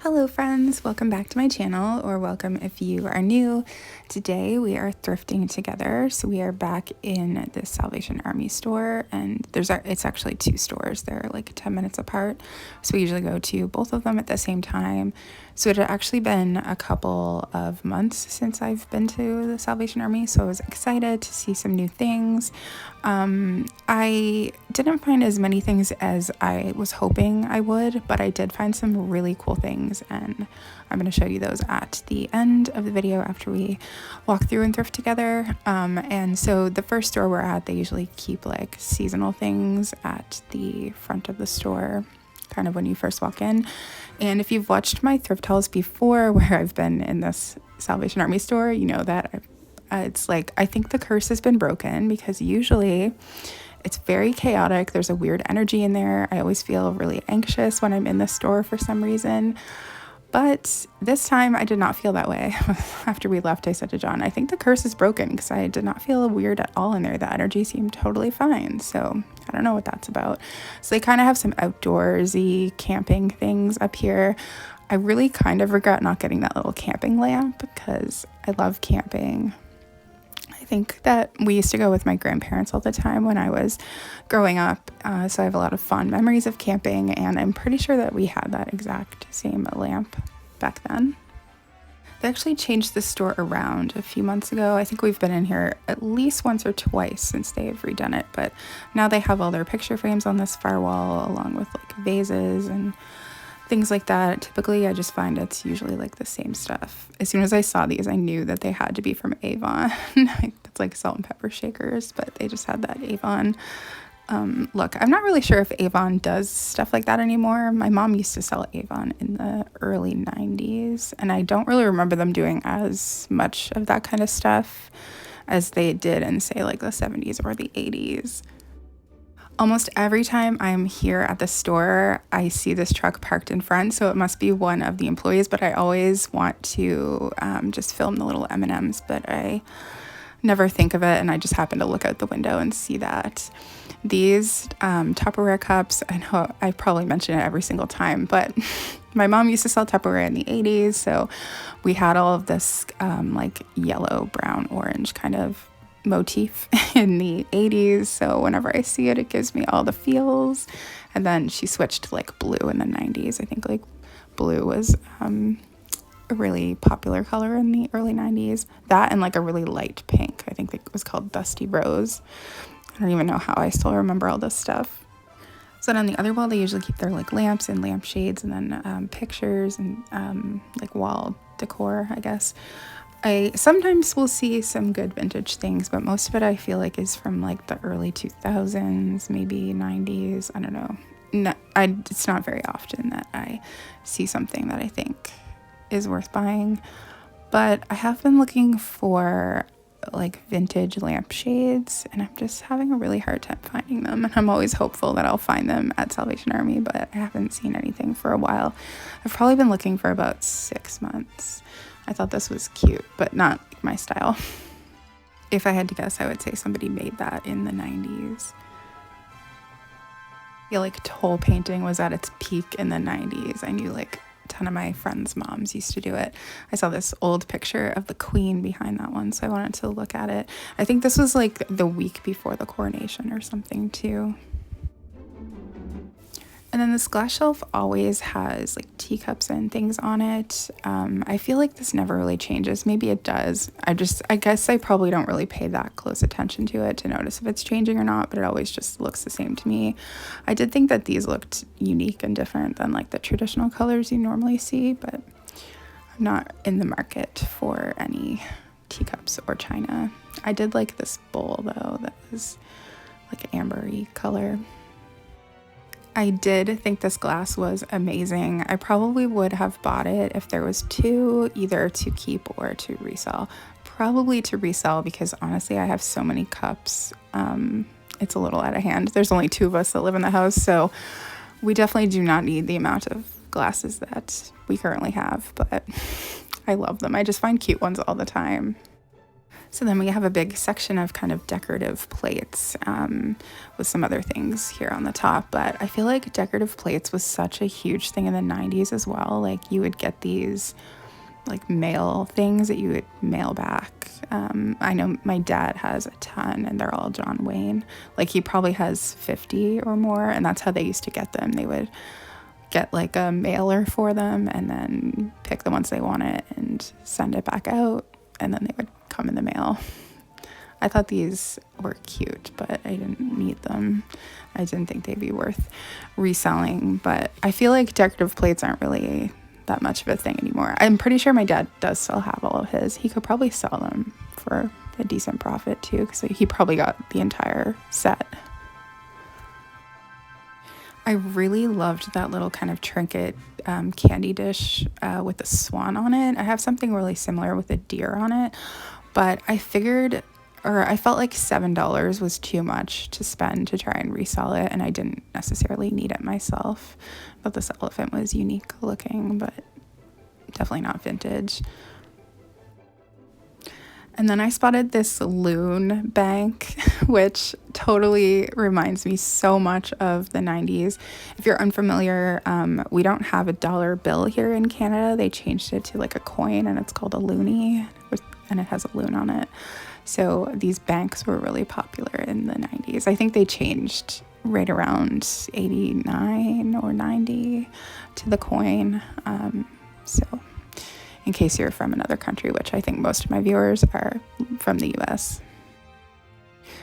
Hello friends, welcome back to my channel, or welcome if you are new. Today we are thrifting together. So we are back in the Salvation Army store, and it's actually two stores. They're like 10 minutes apart. So we usually go to both of them at the same time. So it had actually been a couple of months since I've been to the Salvation Army, so I was excited to see some new things. I didn't find as many things as I was hoping I would, but I did find some really cool things, and I'm going to show you those at the end of the video after we walk through and thrift together. And so the first store we're at, they usually keep like seasonal things at the front of the store, kind of when you first walk in. And if you've watched my thrift hauls before where I've been in this Salvation Army store, you know that it's like, I think the curse has been broken, because usually it's very chaotic. There's a weird energy in there. I always feel really anxious when I'm in the store for some reason. But this time I did not feel that way. After we left, I said to John, I think the curse is broken, because I did not feel weird at all in there. The energy seemed totally fine. So I don't know what that's about. So they kind of have some outdoorsy camping things up here. I really kind of regret not getting that little camping lamp, because I love camping. I think that we used to go with my grandparents all the time when I was growing up, so I have a lot of fond memories of camping, and I'm pretty sure that we had that exact same lamp back then. They actually changed the store around a few months ago. I think we've been in here at least once or twice since they've redone it, but now they have all their picture frames on this far wall, along with like vases and things like that. Typically, I just find it's usually like the same stuff. As soon as I saw these, I knew that they had to be from Avon. It's like salt and pepper shakers, but they just had that Avon look. I'm not really sure if Avon does stuff like that anymore. My mom used to sell Avon in the early 90s, and I don't really remember them doing as much of that kind of stuff as they did in, say, like the 70s or the 80s. Almost every time I'm here at the store, I see this truck parked in front, so it must be one of the employees, but I always want to just film the little M&Ms, but I never think of it, and I just happen to look out the window and see that. These Tupperware cups, I know I probably mention it every single time, but my mom used to sell Tupperware in the 80s, so we had all of this like yellow, brown, orange kind of motif in the 80s, so whenever I see it, it gives me all the feels. And then she switched to like blue in the 90s. I think like blue was a really popular color in the early 90s. That and like a really light pink, I think it was called Dusty Rose. I don't even know how I still remember all this stuff. So then on the other wall, they usually keep their like lamps and lampshades, and then pictures and like wall decor, I guess. I sometimes will see some good vintage things, but most of it I feel like is from like the early 2000s, maybe 90s. I don't know. It's not very often that I see something that I think is worth buying, but I have been looking for like vintage lampshades, and I'm just having a really hard time finding them, and I'm always hopeful that I'll find them at Salvation Army, but I haven't seen anything for a while. I've probably been looking for about 6 months. I thought this was cute, but not my style. If I had to guess, I would say somebody made that in the 90s. I feel like toll painting was at its peak in the 90s. I knew like a ton of my friends' moms used to do it. I saw this old picture of the Queen behind that one, so I wanted to look at it. I think this was like the week before the coronation or something too. And then this glass shelf always has like teacups and things on it. I feel like this never really changes. Maybe it does. I guess I probably don't really pay that close attention to it to notice if it's changing or not, but it always just looks the same to me. I did think that these looked unique and different than like the traditional colors you normally see, but I'm not in the market for any teacups or china. I did like this bowl though that was like ambery color. I did think this glass was amazing. I probably would have bought it if there was two, either to keep or to resell. Probably to resell, because honestly, I have so many cups. It's a little out of hand. There's only 2 of us that live in the house, so we definitely do not need the amount of glasses that we currently have, but I love them. I just find cute ones all the time. So then we have a big section of kind of decorative plates with some other things here on the top. But I feel like decorative plates was such a huge thing in the 90s as well. Like you would get these like mail things that you would mail back. I know my dad has a ton and they're all John Wayne. Like he probably has 50 or more, and that's how they used to get them. They would get like a mailer for them and then pick the ones they wanted and send it back out, and then they would come in the mail. I thought these were cute, but I didn't need them. I didn't think they'd be worth reselling, but I feel like decorative plates aren't really that much of a thing anymore. I'm pretty sure my dad does still have all of his. He could probably sell them for a decent profit too, because he probably got the entire set. I really loved that little kind of trinket candy dish with the swan on it. I have something really similar with a deer on it, but I felt like $7 was too much to spend to try and resell it, and I didn't necessarily need it myself. I thought this elephant was unique looking, but definitely not vintage. And then I spotted this loon bank, which totally reminds me so much of the 90s. If you're unfamiliar, we don't have a dollar bill here in Canada. They changed it to like a coin, and it's called a loonie, and it has a loon on it. So these banks were really popular in the 90s. I think they changed right around 89 or 90 to the coin. So in case you're from another country, which I think most of my viewers are from the US.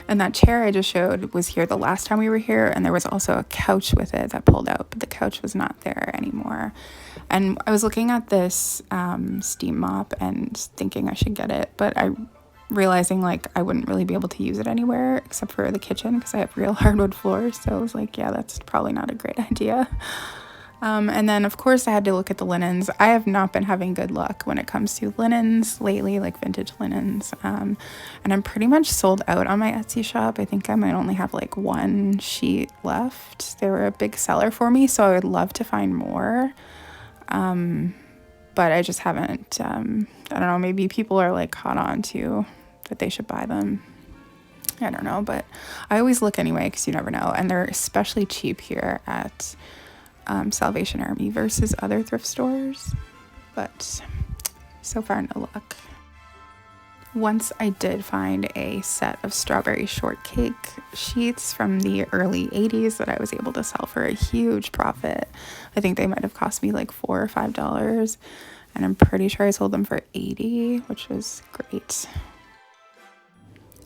And that chair I just showed was here the last time we were here, and there was also a couch with it that pulled out, but the couch was not there anymore. And I was looking at this steam mop and thinking I should get it, but realizing like I wouldn't really be able to use it anywhere except for the kitchen because I have real hardwood floors. So I was like, yeah, that's probably not a great idea. And then of course I had to look at the linens. I have not been having good luck when it comes to linens lately, like vintage linens. And I'm pretty much sold out on my Etsy shop. I think I might only have like one sheet left. They were a big seller for me, so I would love to find more. But I just haven't, I don't know, maybe people are like caught on to that they should buy them. I don't know, but I always look anyway because you never know. And they're especially cheap here at Salvation Army versus other thrift stores. But so far, no luck. Once I did find a set of strawberry shortcake sheets from the early 80s that I was able to sell for a huge profit. I think they might have cost me like $4 or $5, and I'm pretty sure I sold them for $80, which was great.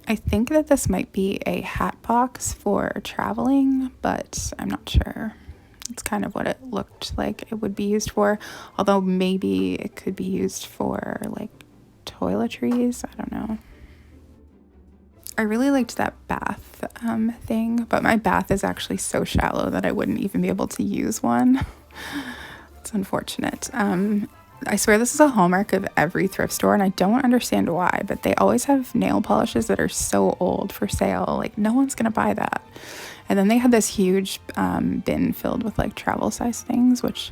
I think that this might be a hat box for traveling, but I'm not sure. It's kind of what it looked like it would be used for, although maybe it could be used for like toiletries. I don't know. I really liked that bath thing, but my bath is actually so shallow that I wouldn't even be able to use one. It's unfortunate. I swear this is a hallmark of every thrift store, and I don't understand why, but they always have nail polishes that are so old for sale. Like, no one's gonna buy that. And then they had this huge bin filled with like travel size things, which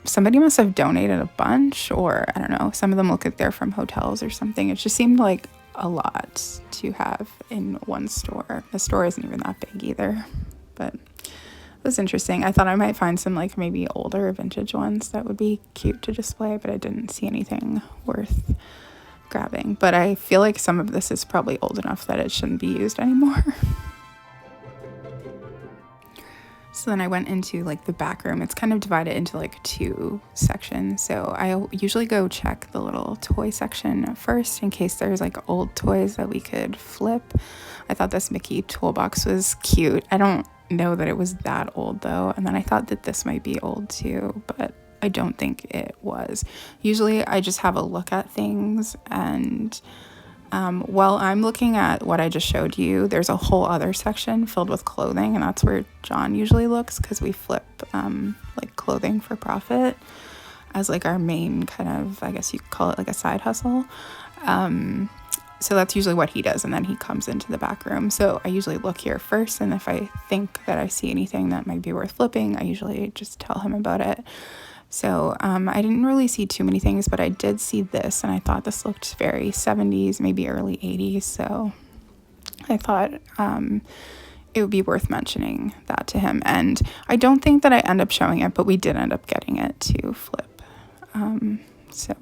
somebody must have donated a bunch, or I don't know, some of them look like they're from hotels or something. It just seemed like a lot to have in one store. The store isn't even that big either, but it was interesting. I thought I might find some like maybe older vintage ones that would be cute to display, but I didn't see anything worth grabbing. But I feel like some of this is probably old enough that it shouldn't be used anymore. So then I went into like the back room. It's kind of divided into like two sections. So I usually go check the little toy section first in case there's like old toys that we could flip. I thought this Mickey toolbox was cute. I don't know that it was that old though. And then I thought that this might be old too, but I don't think it was. Usually I just have a look at things, and while I'm looking at what I just showed you, there's a whole other section filled with clothing, and that's where John usually looks because we flip like clothing for profit as like our main kind of, I guess you could call it like a side hustle. So that's usually what he does, and then he comes into the back room. So I usually look here first, and if I think that I see anything that might be worth flipping, I usually just tell him about it. So I didn't really see too many things, but I did see this, and I thought this looked very 70s, maybe early 80s. So I thought it would be worth mentioning that to him. And I don't think that I end up showing it, but we did end up getting it to flip. So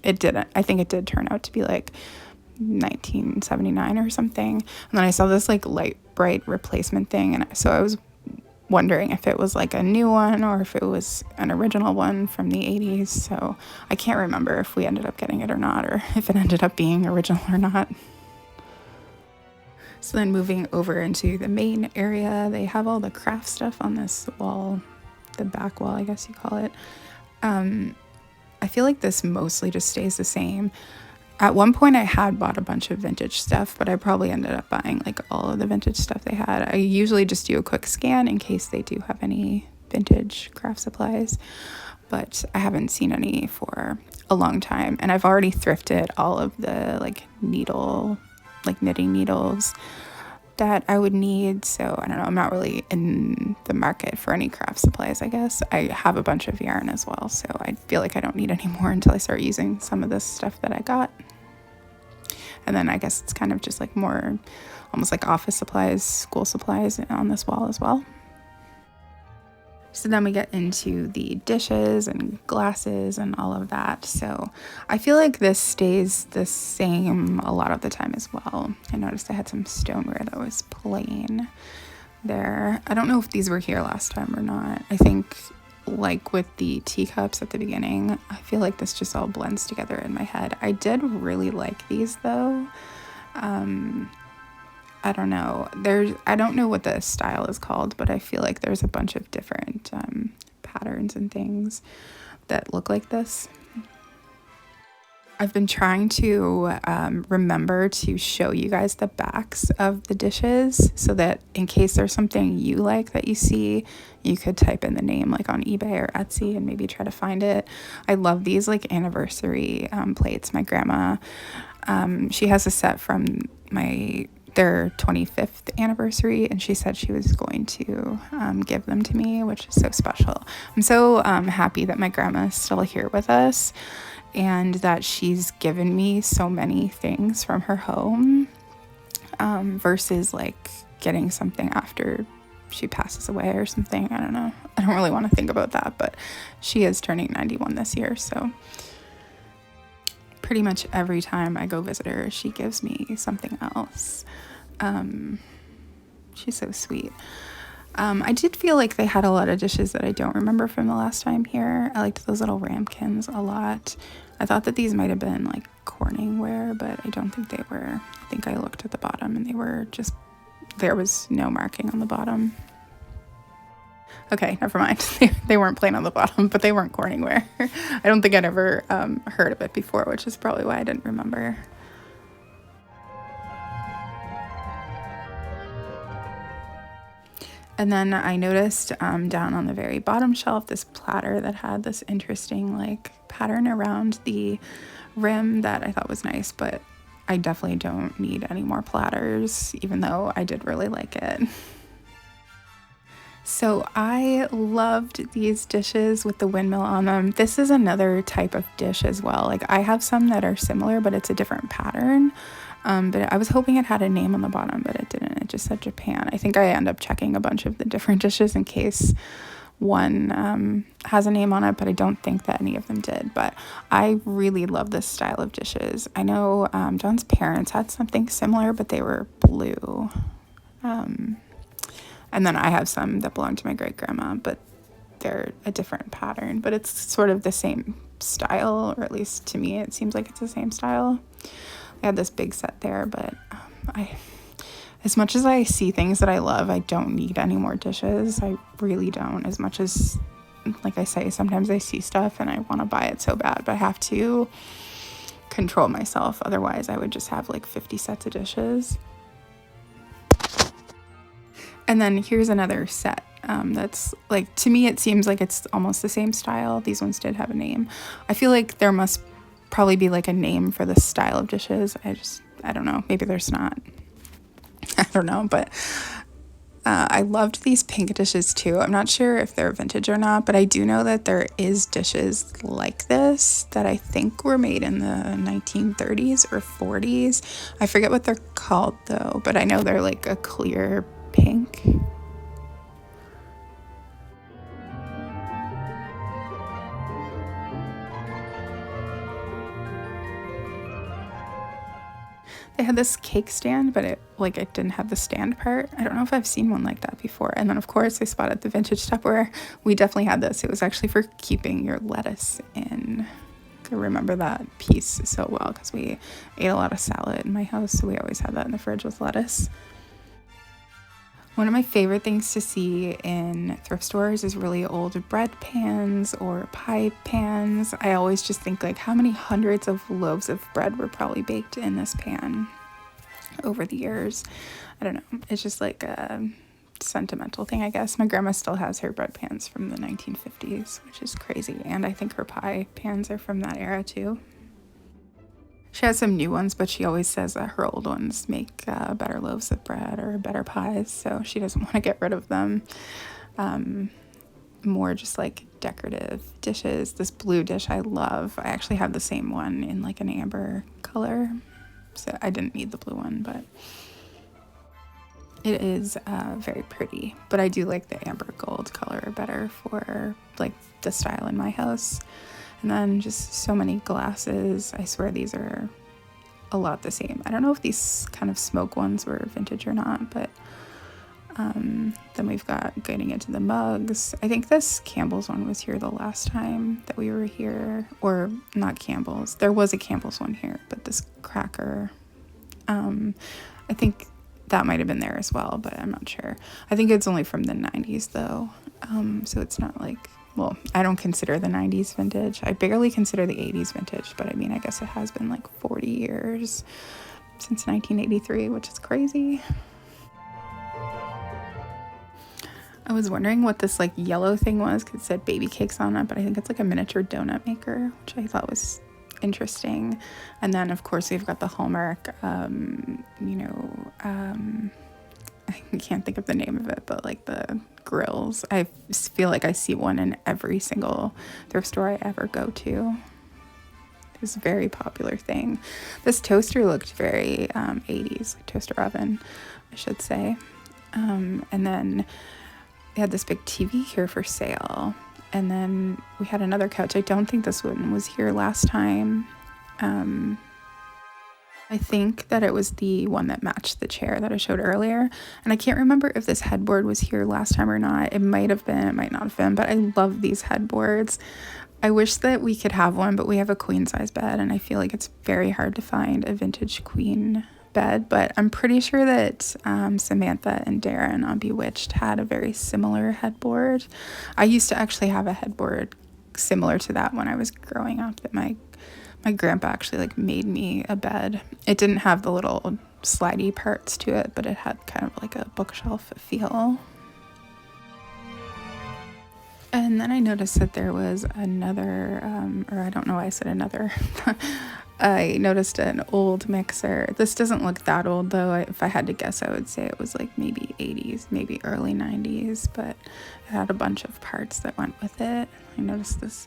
it didn't. I think it did turn out to be like 1979 or something. And then I saw this like light bright replacement thing, and so I was wondering if it was like a new one or if it was an original one from the 80s. So I can't remember if we ended up getting it or not, or if it ended up being original or not. So then moving over into the main area, they have all the craft stuff on this wall, the back wall, I guess you call it. I feel like this mostly just stays the same. At one point I had bought a bunch of vintage stuff, but I probably ended up buying like all of the vintage stuff they had. I usually just do a quick scan in case they do have any vintage craft supplies, but I haven't seen any for a long time. And I've already thrifted all of the like knitting needles that I would need. So I don't know, I'm not really in the market for any craft supplies, I guess. I have a bunch of yarn as well, so I feel like I don't need any more until I start using some of this stuff that I got. And then I guess it's kind of just like more almost like office supplies, school supplies on this wall as well. So then we get into the dishes and glasses and all of that. So I feel like this stays the same a lot of the time as well. I noticed I had some stoneware that was plain there. I don't know if these were here last time or not. I think like with the teacups at the beginning, I feel like this just all blends together in my head. I did really like these though. I don't know. I don't know what the style is called, but I feel like there's a bunch of different patterns and things that look like this. I've been trying to remember to show you guys the backs of the dishes so that in case there's something you like that you see, you could type in the name like on eBay or Etsy and maybe try to find it. I love these like anniversary plates. My grandma, she has a set from their 25th anniversary, and she said she was going to give them to me, which is so special. I'm so happy that my grandma is still here with us and that she's given me so many things from her home versus like getting something after she passes away or something. I don't know. I don't really want to think about that, but she is turning 91 this year, so pretty much every time I go visit her, she gives me something else. She's so sweet. I did feel like they had a lot of dishes that I don't remember from the last time here. I liked those little ramekins a lot. I thought that these might have been like Corningware, but I don't think they were. I think I looked at the bottom and there was no marking on the bottom. Okay, never mind. They weren't plain on the bottom, but they weren't Corningware. I don't think I'd ever heard of it before, which is probably why I didn't remember. And then I noticed down on the very bottom shelf this platter that had this interesting like pattern around the rim that I thought was nice, but I definitely don't need any more platters, even though I did really like it. So I loved these dishes with the windmill on them. This is another type of dish as well. Like I have some that are similar, but it's a different pattern. But I was hoping it had a name on the bottom, but it didn't. It just said Japan. I think I end up checking a bunch of the different dishes in case one has a name on it, but I don't think that any of them did. But I really love this style of dishes. I know John's parents had something similar, but they were blue. And then I have some that belong to my great-grandma, but they're a different pattern. But it's sort of the same style, or at least to me it seems like it's the same style. I had this big set there, but as much as I see things that I love, I don't need any more dishes. I really don't. As much as, like I say, sometimes I see stuff and I want to buy it so bad, but I have to control myself. Otherwise, I would just have like 50 sets of dishes. And then here's another set that's like, to me, it seems like it's almost the same style. These ones did have a name. I feel like there must probably be like a name for this style of dishes. I don't know. Maybe there's not. I don't know, but I loved these pink dishes too. I'm not sure if they're vintage or not, but I do know that there is dishes like this that I think were made in the 1930s or 40s. I forget what they're called though, but I know they're like a clear pink. They had this cake stand, but it didn't have the stand part. I don't know if I've seen one like that before. And then of course I spotted the vintage Tupperware. We definitely had this. It was actually for keeping your lettuce in. I remember that piece so well because we ate a lot of salad in my house, so we always had that in the fridge with lettuce. One of my favorite things to see in thrift stores is really old bread pans or pie pans. I always just think like how many hundreds of loaves of bread were probably baked in this pan over the years. I don't know. It's just like a sentimental thing, I guess. My grandma still has her bread pans from the 1950s, which is crazy. And I think her pie pans are from that era too. She has some new ones, but she always says that her old ones make better loaves of bread or better pies, so she doesn't want to get rid of them. More just like decorative dishes. This blue dish I love. I actually have the same one in like an amber color, so I didn't need the blue one, but it is very pretty. But I do like the amber gold color better for like the style in my house. And then just so many glasses. I swear these are a lot the same. I don't know if these kind of smoke ones were vintage or not, but then we've got getting into the mugs. I think this Campbell's one was here the last time that we were here, or not Campbell's. There was a Campbell's one here, but this cracker, I think that might have been there as well, but I'm not sure. I think it's only from the 90s though, so it's not like, well, I don't consider the 90s vintage. I barely consider the 80s vintage, but I mean, I guess it has been like 40 years since 1983, which is crazy. I was wondering what this like yellow thing was because it said baby cakes on it, but I think it's like a miniature donut maker, which I thought was interesting. And then of course we've got the Hallmark, I can't think of the name of it, but like the grills. I feel like I see one in every single thrift store I ever go to. It's a very popular thing. This toaster looked very 80s, toaster oven, I should say. And then we had this big TV here for sale. And then we had another couch. I don't think this one was here last time. I think that it was the one that matched the chair that I showed earlier. And I can't remember if this headboard was here last time or not. It might have been, it might not have been, but I love these headboards. I wish that we could have one, but we have a queen size bed and I feel like it's very hard to find a vintage queen bed. But I'm pretty sure that Samantha and Darren on Bewitched had a very similar headboard. I used to actually have a headboard similar to that when I was growing up, that my grandpa actually like made me a bed. It didn't have the little slidey parts to it, but it had kind of like a bookshelf feel. And then I noticed that there was another, or I don't know why I said another. I noticed an old mixer. This doesn't look that old though. If I had to guess, I would say it was like maybe 80s, maybe early 90s, but it had a bunch of parts that went with it. I noticed this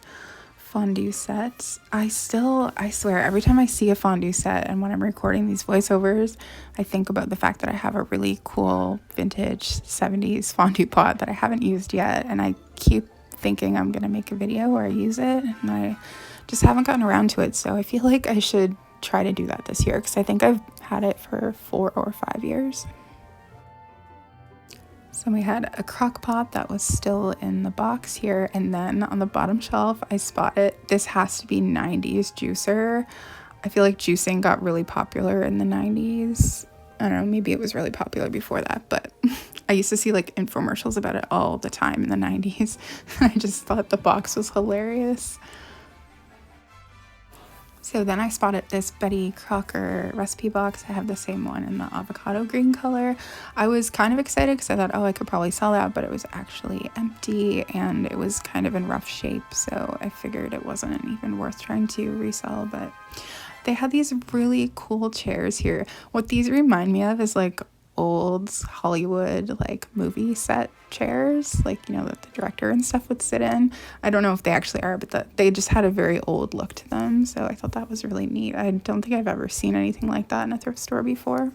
fondue set. I swear, every time I see a fondue set and when I'm recording these voiceovers, I think about the fact that I have a really cool vintage 70s fondue pot that I haven't used yet, and I keep thinking I'm gonna make a video where I use it, and I just haven't gotten around to it. So I feel like I should try to do that this year because I think I've had it for 4 or 5 years. So we had a crock pot that was still in the box here, and then on the bottom shelf I spotted, this has to be 90s juicer. I feel like juicing got really popular in the 90s. I don't know, maybe it was really popular before that, but I used to see like infomercials about it all the time in the 90s. I just thought the box was hilarious. So then I spotted this Betty Crocker recipe box. I have the same one in the avocado green color. I was kind of excited because I thought, oh, I could probably sell that, but it was actually empty and it was kind of in rough shape. So I figured it wasn't even worth trying to resell, but they had these really cool chairs here. What these remind me of is like old Hollywood like movie set chairs, like, you know, that the director and stuff would sit in. I don't know if they actually are, but they just had a very old look to them, so I thought that was really neat. I don't think I've ever seen anything like that in a thrift store before.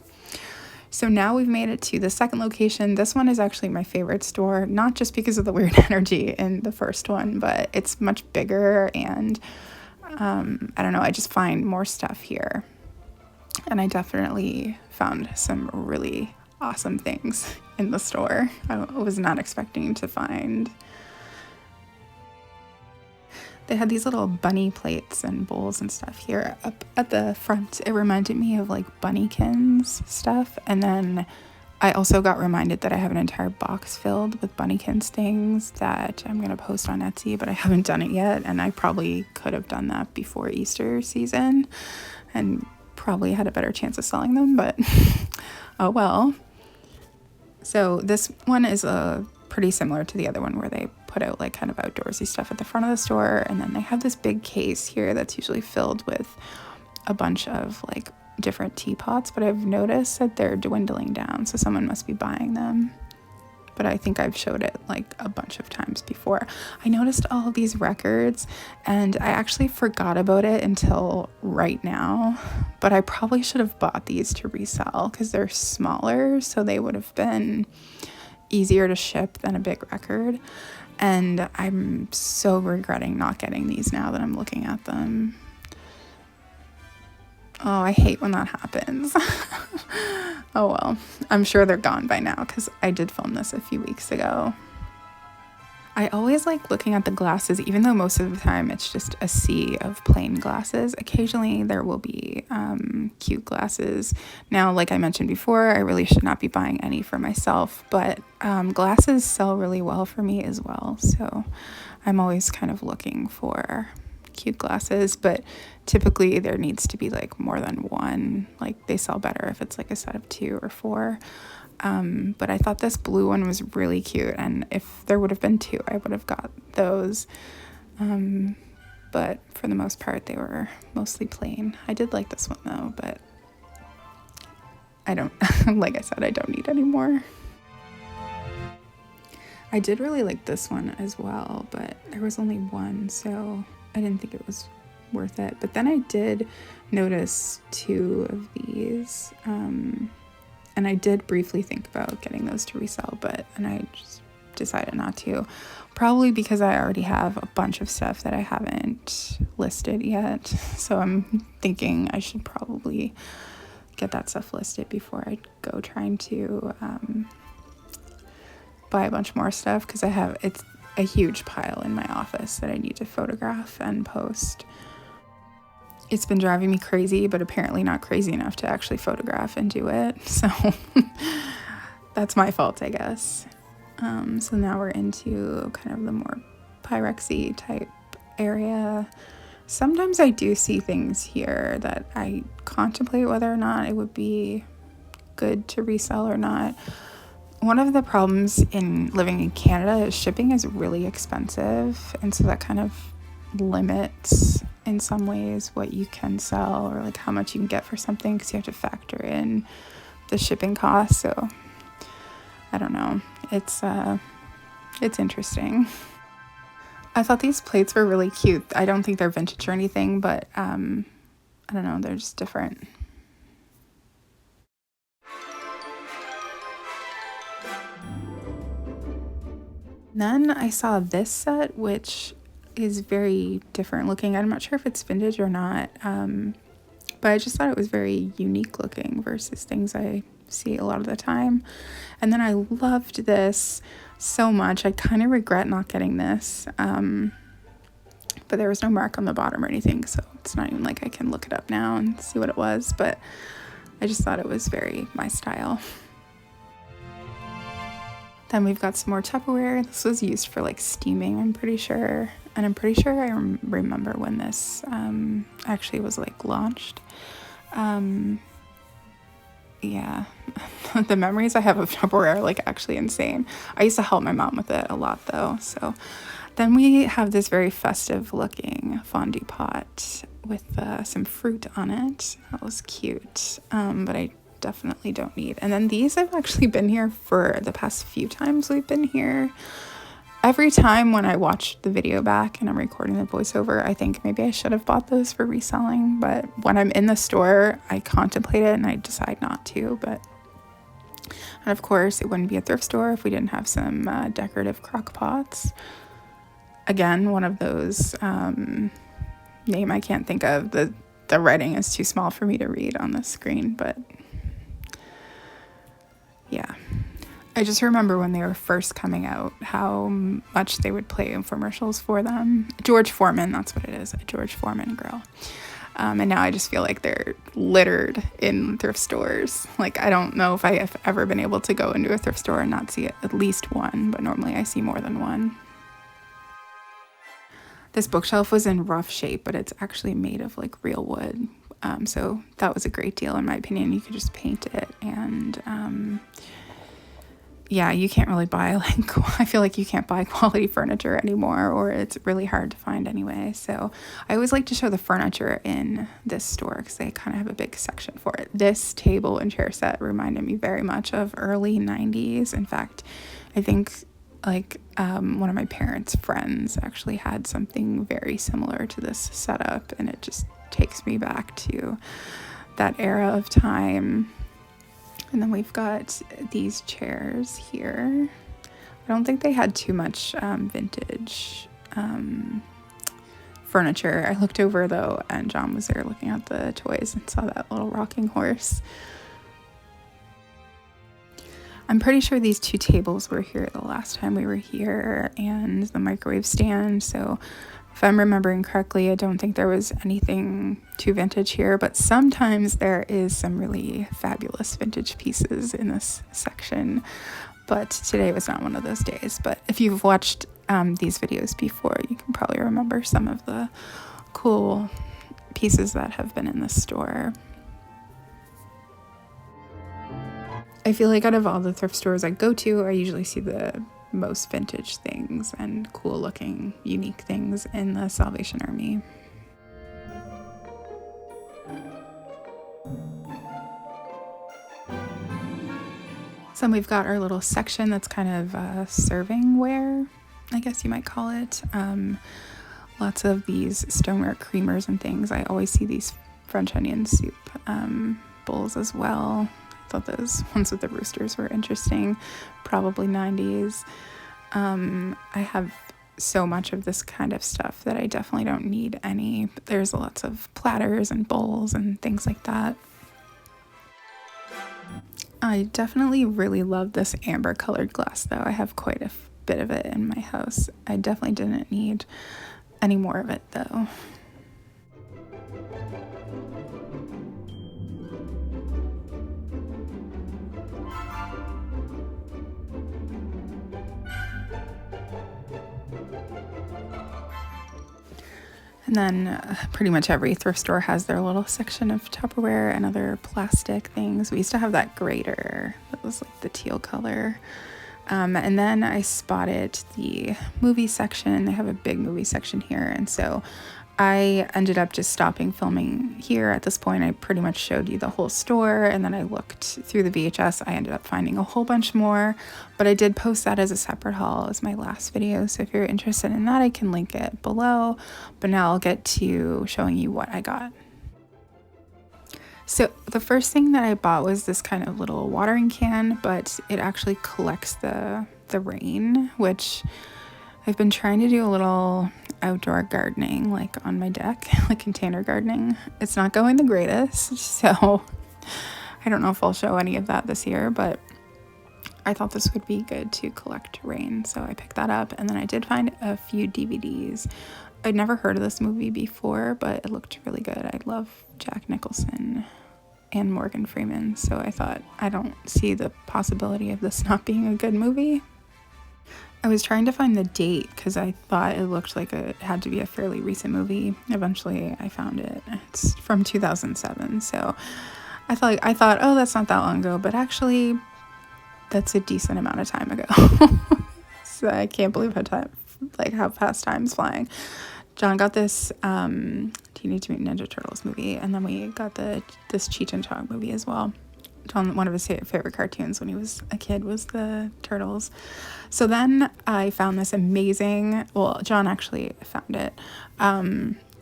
So now we've made it to the second location. This one is actually my favorite store, not just because of the weird energy in the first one, but it's much bigger, and I don't know, I just find more stuff here. And I definitely found some really awesome things in the store. I was not expecting to find. They had these little bunny plates and bowls and stuff here up at the front. It reminded me of like bunnykins stuff. And then I also got reminded that I have an entire box filled with bunnykins things that I'm going to post on Etsy, but I haven't done it yet. And I probably could have done that before Easter season and probably had a better chance of selling them, but oh well. So this one is pretty similar to the other one, where they put out like kind of outdoorsy stuff at the front of the store, and then they have this big case here that's usually filled with a bunch of like different teapots, but I've noticed that they're dwindling down, so someone must be buying them. But I think I've showed it like a bunch of times before. I noticed all of these records, and I actually forgot about it until right now, but I probably should have bought these to resell because they're smaller, so they would have been easier to ship than a big record. And I'm so regretting not getting these now that I'm looking at them. Oh, I hate when that happens. Oh well, I'm sure they're gone by now because I did film this a few weeks ago. I always like looking at the glasses, even though most of the time it's just a sea of plain glasses. Occasionally there will be cute glasses. Now, like I mentioned before, I really should not be buying any for myself, but glasses sell really well for me as well. So I'm always kind of looking for cute glasses, but typically there needs to be like more than one. Like they sell better if it's like a set of 2 or 4. But I thought this blue one was really cute, and if there would have been 2, I would have got those. But for the most part, they were mostly plain. I did like this one though, but I don't, like I said, I don't need any more. I did really like this one as well, but there was only one, so I didn't think it was worth it. But then I did notice 2 of these, and I did briefly think about getting those to resell, and I just decided not to. Probably because I already have a bunch of stuff that I haven't listed yet. So I'm thinking I should probably get that stuff listed before I go trying to buy a bunch more stuff, because it's a huge pile in my office that I need to photograph and post. It's been driving me crazy, but apparently not crazy enough to actually photograph and do it. So that's my fault, I guess. So now we're into kind of the more PYREX-y type area. Sometimes I do see things here that I contemplate whether or not it would be good to resell or not. One of the problems in living in Canada is shipping is really expensive, and so that kind of limits in some ways what you can sell, or like how much you can get for something, because you have to factor in the shipping costs. So I don't know, it's interesting. I thought these plates were really cute. I don't think they're vintage or anything, but I don't know, they're just different. Then I saw this set, which is very different looking. I'm not sure if it's vintage or not, but I just thought it was very unique looking versus things I see a lot of the time. And then I loved this so much. I kind of regret not getting this, but there was no mark on the bottom or anything, so it's not even like I can look it up now and see what it was, but I just thought it was very my style. Then we've got some more Tupperware. This was used for like steaming, I'm pretty sure. And I'm pretty sure I remember when this actually was like launched. Yeah, the memories I have of Tupperware are like actually insane. I used to help my mom with it a lot though. So then we have this very festive looking fondue pot with some fruit on it. That was cute. But I definitely don't need. And then these have actually been here for the past few times we've been here. Every time when I watch the video back and I'm recording the voiceover, I think maybe I should have bought those for reselling. But when I'm in the store, I contemplate it and I decide not to. And of course, it wouldn't be a thrift store if we didn't have some decorative crock pots. Again, one of those name I can't think of. The writing is too small for me to read on the screen, but yeah. I just remember when they were first coming out, how much they would play infomercials for them. George Foreman, that's what it is, a George Foreman grill. And now I just feel like they're littered in thrift stores. Like, I don't know if I have ever been able to go into a thrift store and not see at least one, but normally I see more than one. This bookshelf was in rough shape, but it's actually made of like real wood. So that was a great deal in my opinion. You could just paint it and yeah, you can't really buy, like, I feel like you can't buy quality furniture anymore, or it's really hard to find anyway. So I always like to show the furniture in this store because they kind of have a big section for it. This table and chair set reminded me very much of early 90s. In fact, I think like one of my parents' friends actually had something very similar to this setup, and it just takes me back to that era of time. And then we've got these chairs here. I don't think they had too much vintage furniture. I looked over though, and John was there looking at the toys and saw that little rocking horse. I'm pretty sure these two tables were here the last time we were here, and the microwave stand. So if I'm remembering correctly, I don't think there was anything too vintage here, but sometimes there is some really fabulous vintage pieces in this section. But today was not one of those days. But if you've watched these videos before, you can probably remember some of the cool pieces that have been in the store. I feel like out of all the thrift stores I go to, I usually see the most vintage things and cool looking, unique things in the Salvation Army. So we've got our little section that's kind of serving ware, I guess you might call it. Lots of these stoneware creamers and things. I always see these French onion soup bowls as well. I thought those ones with the roosters were interesting, probably 90s. I have so much of this kind of stuff that I definitely don't need any, but there's lots of platters and bowls and things like that. I definitely really love this amber colored glass though. I have quite a bit of it in my house. I definitely didn't need any more of it though. And then pretty much every thrift store has their little section of Tupperware and other plastic things. We used to have that grater that was like the teal color. And then I spotted the movie section. They have a big movie section here. And so I ended up just stopping filming here. At this point, I pretty much showed you the whole store, and then I looked through the VHS. I ended up finding a whole bunch more, but I did post that as a separate haul as my last video. So if you're interested in that, I can link it below. But now I'll get to showing you what I got. So the first thing that I bought was this kind of little watering can, but it actually collects the rain, which I've been trying to do a little outdoor gardening, like on my deck, like container gardening. It's not going the greatest, so I don't know if I'll show any of that this year, but I thought this would be good to collect rain, so I picked that up. And then I did find a few DVDs. I'd never heard of this movie before, but it looked really good. I love Jack Nicholson and Morgan Freeman, so I thought, I don't see the possibility of this not being a good movie. I was trying to find the date because I thought it looked like it had to be a fairly recent movie. Eventually I found it. It's from 2007, so I thought, oh, that's not that long ago, but actually that's a decent amount of time ago. So I can't believe how fast time's flying. John got this Teenage Mutant Ninja Turtles movie, and then we got this Cheech and Chong movie as well. John, one of his favorite cartoons when he was a kid was the Turtles. So then I found this amazing, well, John actually found it,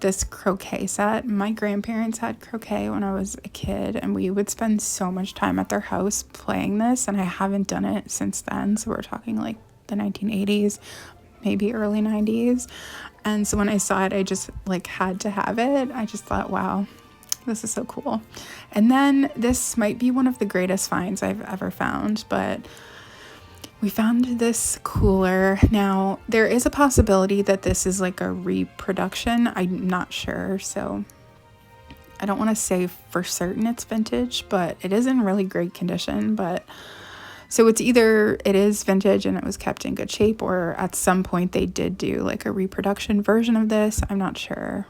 this croquet set. My grandparents had croquet when I was a kid, and we would spend so much time at their house playing this, and I haven't done it since then. So we're talking like the 1980s, maybe early 90s. And so when I saw it, I just like had to have it. I just thought, wow, this is so cool. And then this might be one of the greatest finds I've ever found, but we found this cooler. Now, there is a possibility that this is like a reproduction. I'm not sure, so I don't want to say for certain it's vintage, but it is in really great condition. But so it's either it is vintage and it was kept in good shape, or at some point they did do like a reproduction version of this. I'm not sure.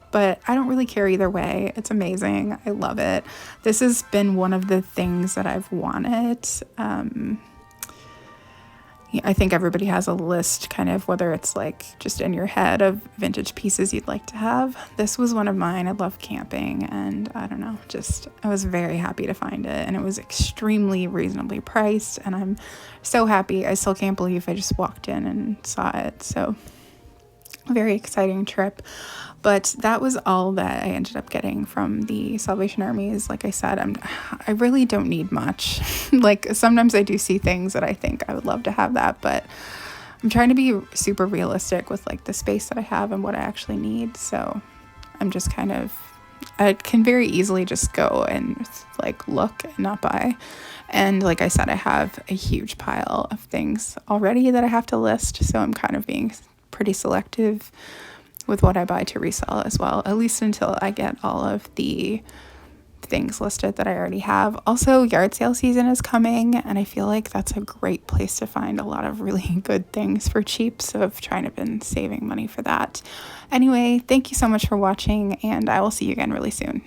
But I don't really care either way. It's amazing. I love it. This has been one of the things that I've wanted. I think everybody has a list, kind of, whether it's like just in your head of vintage pieces you'd like to have. This was one of mine. I love camping, and I don't know, just I was very happy to find it, and it was extremely reasonably priced, and I'm so happy. I still can't believe I just walked in and saw it. So very exciting trip. But that was all that I ended up getting from the Salvation Armies. Like I said, I really don't need much. Like sometimes I do see things that I think I would love to have that, but I'm trying to be super realistic with like the space that I have and what I actually need. So I'm just I can very easily just go and like look and not buy. And like I said, I have a huge pile of things already that I have to list. So I'm kind of being pretty selective with what I buy to resell as well, at least until I get all of the things listed that I already have. Also, yard sale season is coming, and I feel like that's a great place to find a lot of really good things for cheap, so I've been saving money for that. Anyway, thank you so much for watching, and I will see you again really soon.